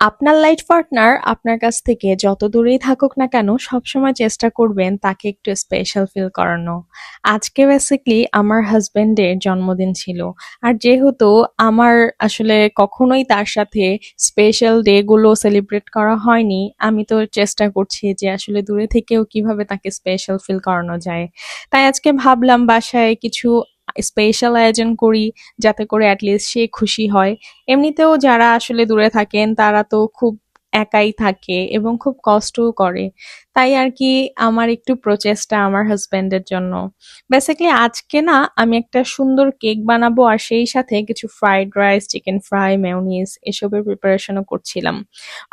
আপনার life partner আপনার কাছ থেকে যত দূরেই থাকুক না কেন সবসময় চেষ্টা করবেন তাকে একটু স্পেশাল ফিল করানো। আজকে বেসিক্যালি আমার হাজবেন্ডের জন্মদিন ছিল। আর যেহেতু আমার আসলে কখনোই তার সাথে স্পেশাল ডে গুলো সেলিব্রেট করা হয়নি, আমি তো চেষ্টা করছি যে আসলে দূরে থেকেও কিভাবে তাকে স্পেশাল ফিল করানো যায়। তাই আজকে ভাবলাম বাসায় কিছু স্পেশাল আয়োজন করি, যাতে করে অ্যাটলিস্ট সে খুশি হয়। এমনিতেও যারা আসলে দূরে থাকেন তারা তো খুব একাই থাকে এবং খুব কষ্টও করে। তাই আর কি আমার একটু প্রচেষ্টা আমার হাজবেন্ডের জন্য। বেসিক্যালি আজকে না আমি একটা সুন্দর কেক বানাবো, আর সেই সাথে কিছু fried rice, chicken fry, mayonnaise এসবের প্রিপারেশনও করছিলাম।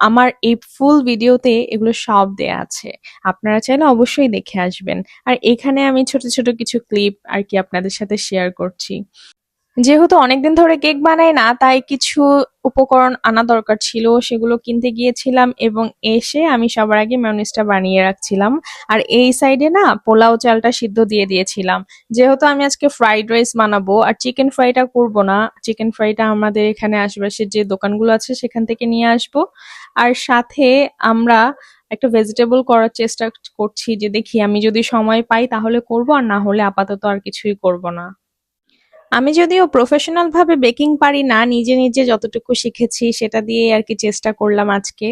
আমার এই ফুল ভিডিওতে এগুলো সব দেয়া আছে, আপনারা চাইলে অবশ্যই দেখে আসবেন। আর এখানে আমি ছোট ছোট কিছু ক্লিপ আর কি আপনাদের সাথে শেয়ার করছি। যেহেতু অনেকদিন ধরে কেক বানাই না, তাই কিছু উপকরণ আনা দরকার ছিল, সেগুলো কিনতে গিয়েছিলাম এবং এসে আমি সবার আগে মেয়োনিজটা বানিয়ে রাখছিলাম। আর এই সাইডে না পোলাও চালটা সিদ্ধ দিয়ে দিয়েছিলাম। যেহেতু আমি আজকে ফ্রাইড রাইস বানাবো আর চিকেন ফ্রাইটা করব না, চিকেন ফ্রাইটা আমাদের এখানে আশেপাশে যে দোকানগুলো আছে সেখান থেকে নিয়ে আসবো। আর সাথে আমরা একটা ভেজিটেবল করার চেষ্টা করছি, যে দেখি আমি যদি সময় পাই তাহলে করব, আর না হলে আপাতত আর কিছুই করব না। আমি যদিও প্রফেশনাল ভাবে বেকিং পারি না, নিজে নিজে যতটুকু শিখেছি সেটা দিয়ে আর কি চেষ্টা করলাম আজকে।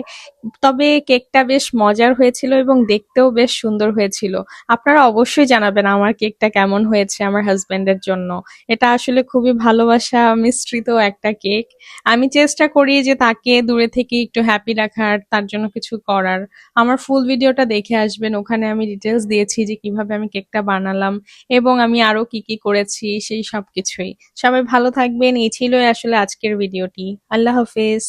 তবে কেকটা বেশ মজার হয়েছিল এবং দেখতেও বেশ সুন্দর হয়েছিল। আপনারা অবশ্যই জানাবেন আমার কেকটা কেমন হয়েছে আমার হাজবেন্ডের জন্য। এটা আসলে খুবই ভালোবাসা মিশ্রিত একটা কেক। আমি চেষ্টা করি যে তাকে দূরে থেকে একটু হ্যাপি রাখার, তার জন্য কিছু করার। আমার ফুল ভিডিওটা দেখে আসবেন, ওখানে আমি ডিটেলস দিয়েছি যে কিভাবে আমি কেকটা বানালাম এবং আমি আরো কি কি করেছি সেই সবকিছুই। সবাই ভালো থাকবেন। এই ছিল আসলে আজকের ভিডিওটি। আল্লাহ হাফেজ।